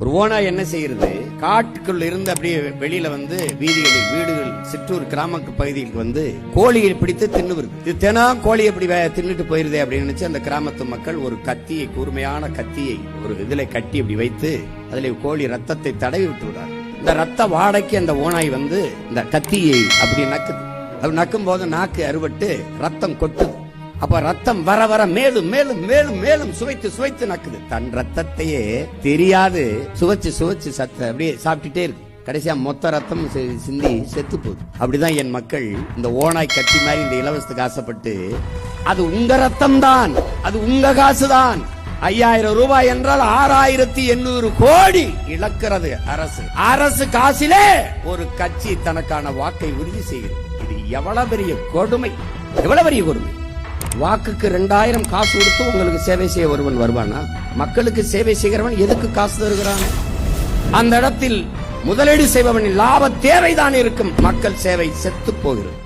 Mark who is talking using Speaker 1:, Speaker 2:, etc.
Speaker 1: ஒரு ஓனாய் என்ன செய்யறது, காட்டுக்குள்ள இருந்து அப்படியே வெளியில வந்து வீதிகளில், வீடுகள், சிற்றூர் கிராம பகுதிகளுக்கு வந்து கோழியை பிடித்து தின்னு வருது. இது தினம் கோழி எப்படி தின்னுட்டு போயிருதே அப்படின்னு நினைச்சு அந்த கிராமத்து மக்கள் ஒரு கத்தியை, கூர்மையான கத்தியை ஒரு இதுல கட்டி அப்படி வைத்து அதுல கோழி ரத்தத்தை தடவி விட்டு விடுறாரு. இந்த ரத்த வாடைக்கு அந்த ஓனாய் வந்து இந்த கத்தியை அப்படி நக்குது. அப்படி நக்கும் போது நாக்கு அறுபட்டு ரத்தம் கொட்டுது. அப்ப ரத்தம் வர வர மேலும் மேலும் மேலும் மேலும் சுவைத்து சுவைத்து நக்குது. தன் ரத்தத்தையே தெரியாது சுவைச்சு சுவைச்சு அப்படியே சாப்பிட்டுட்டே இருக்கு. கடைசியா மொத்த ரத்தம் சிந்தி செத்து போகுது. அப்படிதான் என் மக்கள் இந்த ஓனாய் கட்டி மாதிரி இந்த இலவசத்துக்கு ஆசைப்பட்டு, அது உங்க ரத்தம் தான், அது உங்க காசுதான், 5000 ரூபாய் என்றால் 6800 கோடி இழக்கிறது அரசு. அரசு காசிலே ஒரு கட்சி தனக்கான வாக்கை உறுதி செய்கிறது. இது எவ்வளவு பெரிய கொடுமை, எவ்வளவு பெரிய கொடுமை. வாக்குக்கு 2000 காசு கொடுத்து உங்களுக்கு சேவை செய்ய ஒருவன் வருவானா? மக்களுக்கு சேவை செய்கிறவன் எதுக்கு காசு தருகிறான்? அந்த இடத்தில் முதலீடு செய்பவனின் லாப தேவைதான் இருக்கும். மக்கள் சேவை செத்து போகிறது.